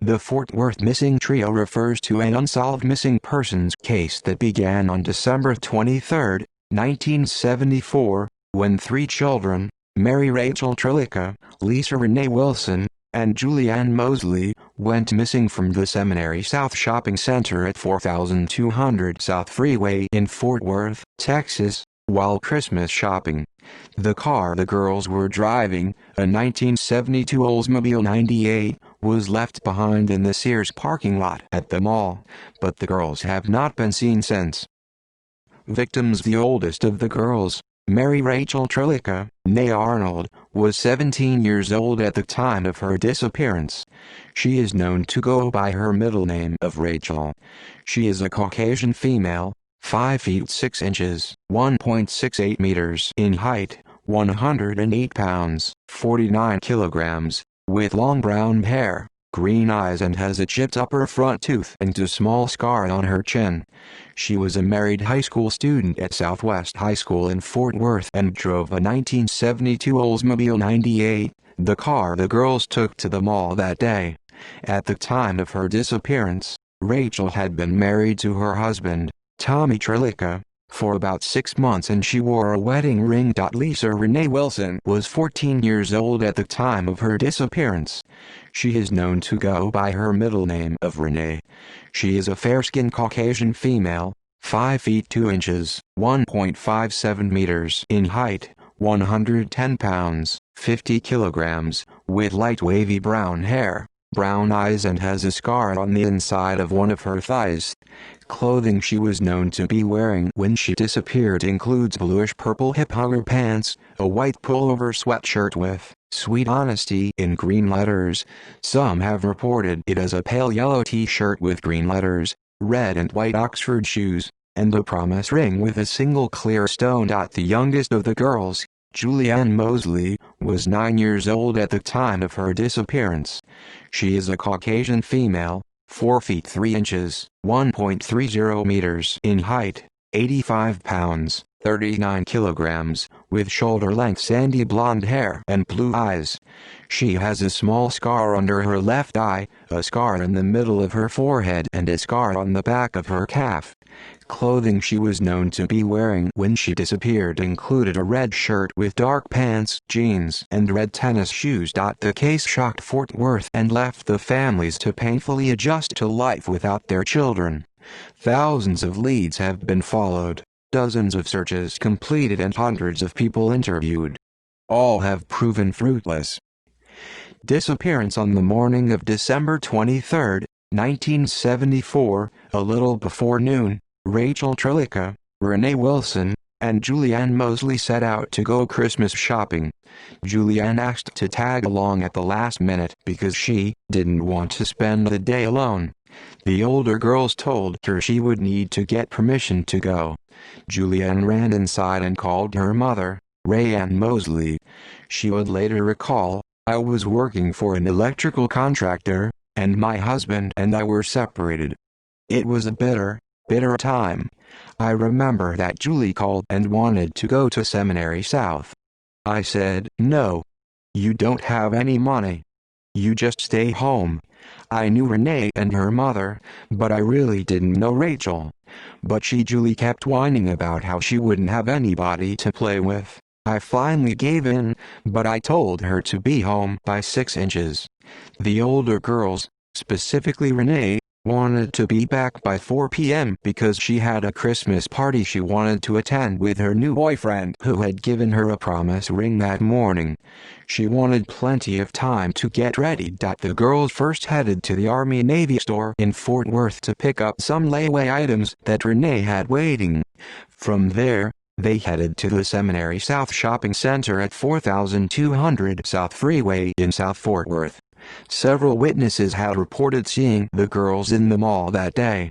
The Fort Worth missing trio refers to an unsolved missing persons case that began on December 23, 1974, when three children, Mary Rachel Trelica, Lisa Renee Wilson, and Julianne Mosley, went missing from the Seminary South Shopping Center at 4200 South Freeway in Fort Worth, Texas, while Christmas shopping. The car the girls were driving, a 1972 Oldsmobile 98, was left behind in the Sears parking lot at the mall, but the girls have not been seen since. Victims: the oldest of the girls, Mary Rachel Trelica, née Arnold, was 17 years old at the time of her disappearance. She is known to go by her middle name of Rachel. She is a Caucasian female, 5 feet 6 inches, 1.68 meters in height, 108 pounds, 49 kilograms, with long brown hair, green eyes, and has a chipped upper front tooth and a small scar on her chin. She was a married high school student at Southwest High School in Fort Worth and drove a 1972 Oldsmobile 98, the car the girls took to the mall that day. At the time of her disappearance, Rachel had been married to her husband, Tommy Trelica, for about 6 months, and she wore a wedding ring. Lisa Renee Wilson was 14 years old at the time of her disappearance. She is known to go by her middle name of Renee. She is a fair-skinned Caucasian female, 5 feet 2 inches, 1.57 meters in height, 110 pounds, 50 kilograms, with light wavy brown hair, brown eyes, and has a scar on the inside of one of her thighs. Clothing she was known to be wearing when she disappeared includes bluish-purple hip-hugger pants, a white pullover sweatshirt with "Sweet Honesty" in green letters. Some have reported it as a pale yellow t-shirt with green letters, red and white Oxford shoes, and a promise ring with a single clear stone. The youngest of the girls, Julianne Mosley, was 9 years old at the time of her disappearance. She is a Caucasian female, 4 feet 3 inches, 1.30 meters in height, 85 pounds, 39 kilograms, with shoulder-length sandy blonde hair and blue eyes. She has a small scar under her left eye, a scar in the middle of her forehead, and a scar on the back of her calf. Clothing she was known to be wearing when she disappeared included a red shirt with dark pants, jeans, and red tennis shoes. The case shocked Fort Worth and left the families to painfully adjust to life without their children. Thousands of leads have been followed, dozens of searches completed, and hundreds of people interviewed. All have proven fruitless. Disappearance: on the morning of December 23, 1974, a little before noon, Rachel Trelica, Renee Wilson, and Julianne Mosley set out to go Christmas shopping. Julianne asked to tag along at the last minute because she didn't want to spend the day alone. The older girls told her she would need to get permission to go. Julianne ran inside and called her mother, Rayanne Mosley. She would later recall, "I was working for an electrical contractor, and my husband and I were separated. It was a bitter time. I remember that Julie called and wanted to go to Seminary South. I said, 'No. You don't have any money. You just stay home.' I knew Renee and her mother, but I really didn't know Rachel. But Julie kept whining about how she wouldn't have anybody to play with. I finally gave in, but I told her to be home by 6 inches. The older girls, specifically Renee, wanted to be back by 4 p.m. because she had a Christmas party she wanted to attend with her new boyfriend who had given her a promise ring that morning. She wanted plenty of time to get ready. The girls first headed to the Army-Navy store in Fort Worth to pick up some layaway items that Renee had waiting. From there, they headed to the Seminary South Shopping Center at 4200 South Freeway in South Fort Worth. Several witnesses had reported seeing the girls in the mall that day.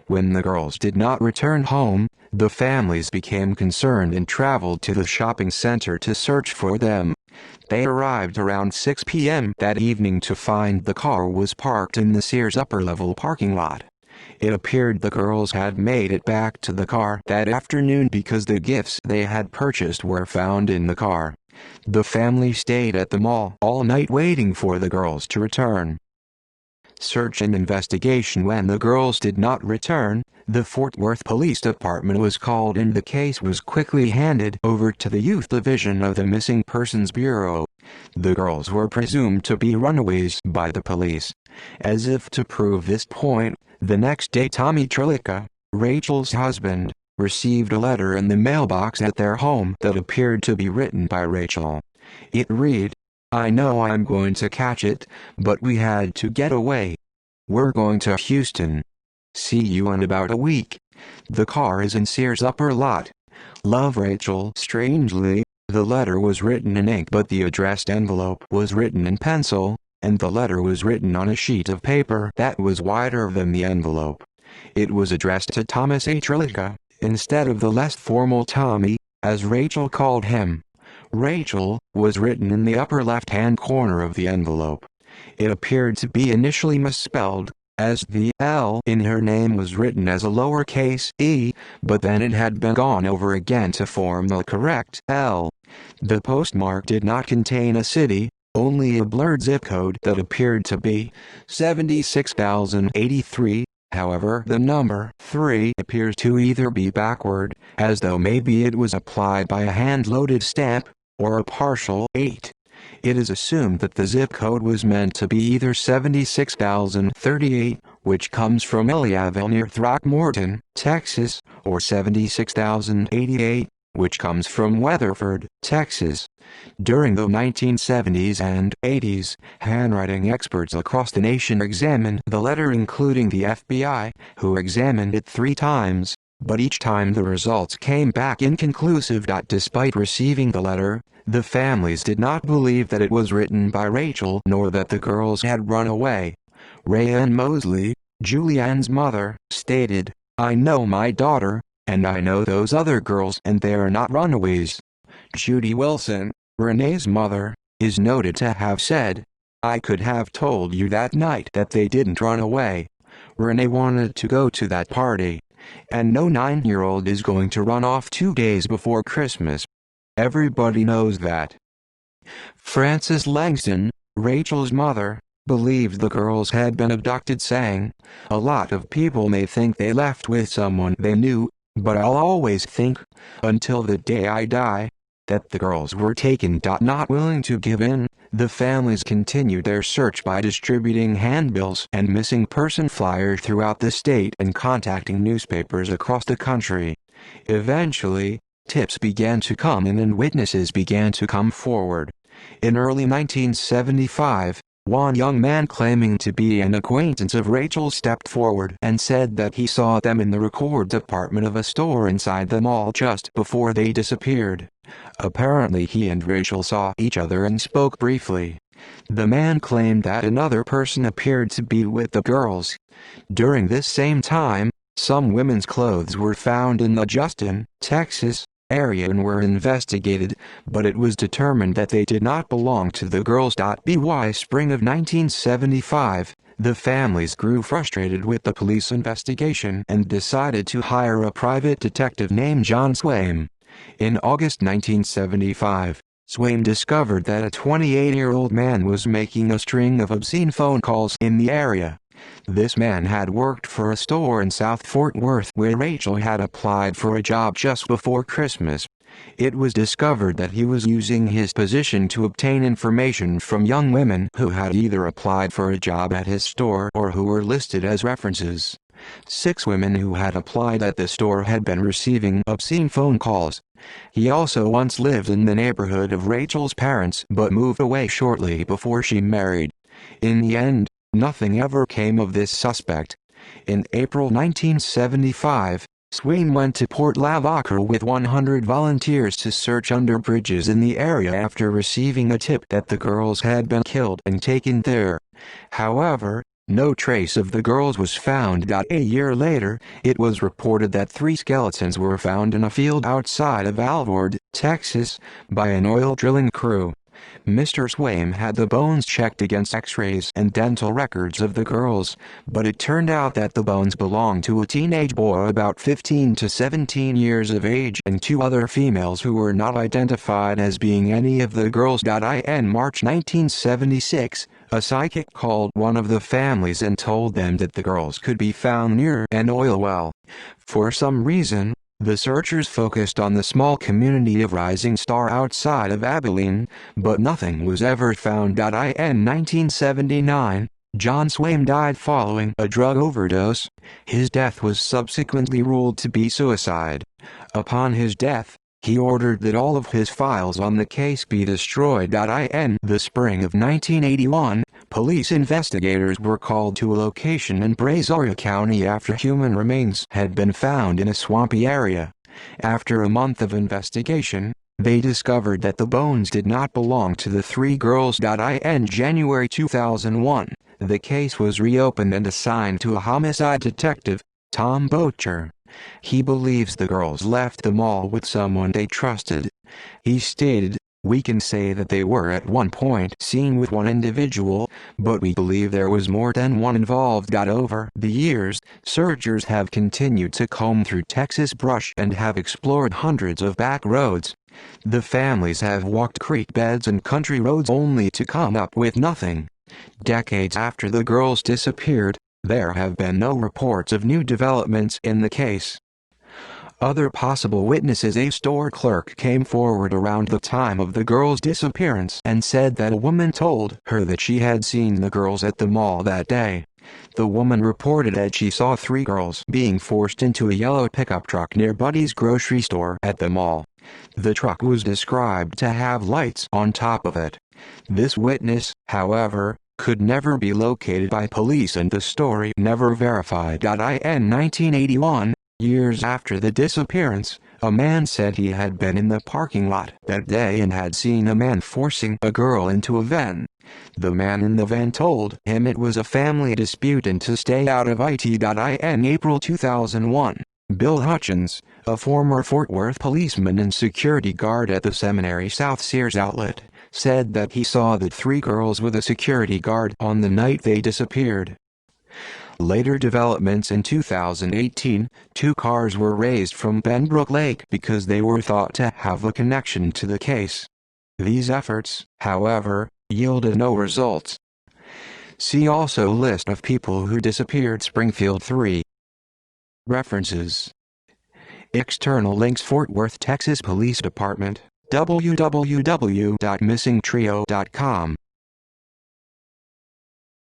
When the girls did not return home, the families became concerned and traveled to the shopping center to search for them. They arrived around 6 p.m. that evening to find the car was parked in the Sears upper-level parking lot. It appeared the girls had made it back to the car that afternoon because the gifts they had purchased were found in the car. The family stayed at the mall all night waiting for the girls to return. search and investigation. When the girls did not return, the Fort Worth Police Department was called and the case was quickly handed over to the Youth Division of the Missing Persons Bureau. The girls were presumed to be runaways by the police. As if to prove this point, the next day Tommy Trlica, Rachel's husband, received a letter in the mailbox at their home that appeared to be written by Rachel. It read, "I know I'm going to catch it, but we had to get away. We're going to Houston. See you in about a week. The car is in Sears upper lot. Love, Rachel." Strangely, the letter was written in ink, but the addressed envelope was written in pencil, and the letter was written on a sheet of paper that was wider than the envelope. It was addressed to Thomas A. Trlica, instead of the less formal Tommy, as Rachel called him. Rachel was written in the upper left-hand corner of the envelope. It appeared to be initially misspelled, as the L in her name was written as a lowercase e, but then it had been gone over again to form the correct L. The postmark did not contain a city, only a blurred zip code that appeared to be 76,083. However, the number 3 appears to either be backward, as though maybe it was applied by a hand-loaded stamp, or a partial 8. It is assumed that the zip code was meant to be either 76,038, which comes from Ellierville near Throckmorton, Texas, or 76,088, which comes from Weatherford, Texas. During the 1970s and 80s, handwriting experts across the nation examined the letter, including the FBI, who examined it 3 times, but each time the results came back inconclusive. Despite receiving the letter, the families did not believe that it was written by Rachel nor that the girls had run away. Rayanne Mosley, Julianne's mother, stated, "I know my daughter, and I know those other girls, and they are not runaways." Judy Wilson, Renee's mother, is noted to have said, "I could have told you that night that they didn't run away. Renee wanted to go to that party. And no 9-year-old is going to run off 2 days before Christmas. Everybody knows that." Frances Langston, Rachel's mother, believed the girls had been abducted, saying, "A lot of people may think they left with someone they knew, but I'll always think, until the day I die, that the girls were taken." Not willing to give in, the families continued their search by distributing handbills and missing person flyers throughout the state and contacting newspapers across the country. Eventually, tips began to come in and witnesses began to come forward. In early 1975, one young man claiming to be an acquaintance of Rachel stepped forward and said that he saw them in the record department of a store inside the mall just before they disappeared. Apparently he and Rachel saw each other and spoke briefly. The man claimed that another person appeared to be with the girls. During this same time, some women's clothes were found in the Justin, Texas, area and were investigated, but it was determined that they did not belong to the girls. By spring of 1975, the families grew frustrated with the police investigation and decided to hire a private detective named John Swaim. In August 1975, Swaim discovered that a 28-year-old man was making a string of obscene phone calls in the area. This man had worked for a store in South Fort Worth where Rachel had applied for a job just before Christmas. It was discovered that he was using his position to obtain information from young women who had either applied for a job at his store or who were listed as references. 6 women who had applied at the store had been receiving obscene phone calls. He also once lived in the neighborhood of Rachel's parents but moved away shortly before she married. In the end, nothing ever came of this suspect. In April 1975, Swaim went to Port Lavaca with 100 volunteers to search under bridges in the area after receiving a tip that the girls had been killed and taken there. However, no trace of the girls was found. A year later, it was reported that 3 skeletons were found in a field outside of Alvord, Texas, by an oil drilling crew. Mr. Swaim had the bones checked against x-rays and dental records of the girls, but it turned out that the bones belonged to a teenage boy about 15 to 17 years of age and 2 other females who were not identified as being any of the girls. In March 1976, A psychic called one of the families and told them that the girls could be found near an oil well. For some reason, the searchers focused on the small community of Rising Star outside of Abilene, but nothing was ever found. In 1979, John Swaim died following a drug overdose. His death was subsequently ruled to be suicide. Upon his death, he ordered that all of his files on the case be destroyed. In the spring of 1981, police investigators were called to a location in Brazoria County after human remains had been found in a swampy area. After a month of investigation, they discovered that the bones did not belong to the three girls. In January 2001, the case was reopened and assigned to a homicide detective, Tom Bocher. He believes the girls left the mall with someone they trusted. He stated, "We can say that they were at one point seen with one individual, but we believe there was more than one involved." Over the years, searchers have continued to comb through Texas brush and have explored hundreds of back roads. The families have walked creek beds and country roads only to come up with nothing. Decades after the girls disappeared, there have been no reports of new developments in the case. Other possible witnesses: a store clerk came forward around the time of the girls' disappearance and said that a woman told her that she had seen the girls at the mall that day. The woman reported that she saw three girls being forced into a yellow pickup truck near Buddy's grocery store at the mall. The truck was described to have lights on top of it. This witness, however, could never be located by police and the story never verified. In 1981, years after the disappearance, a man said he had been in the parking lot that day and had seen a man forcing a girl into a van. The man in the van told him it was a family dispute and to stay out of it. In April 2001, Bill Hutchins, a former Fort Worth policeman and security guard at the Seminary South Sears outlet, said that he saw the three girls with a security guard on the night they disappeared. Later developments: in 2018, two cars were raised from Benbrook Lake because they were thought to have a connection to the case. These efforts, however, yielded no results. See also list of people who disappeared. Springfield 3. References. External links: Fort Worth, Texas Police Department, www.missingtrio.com.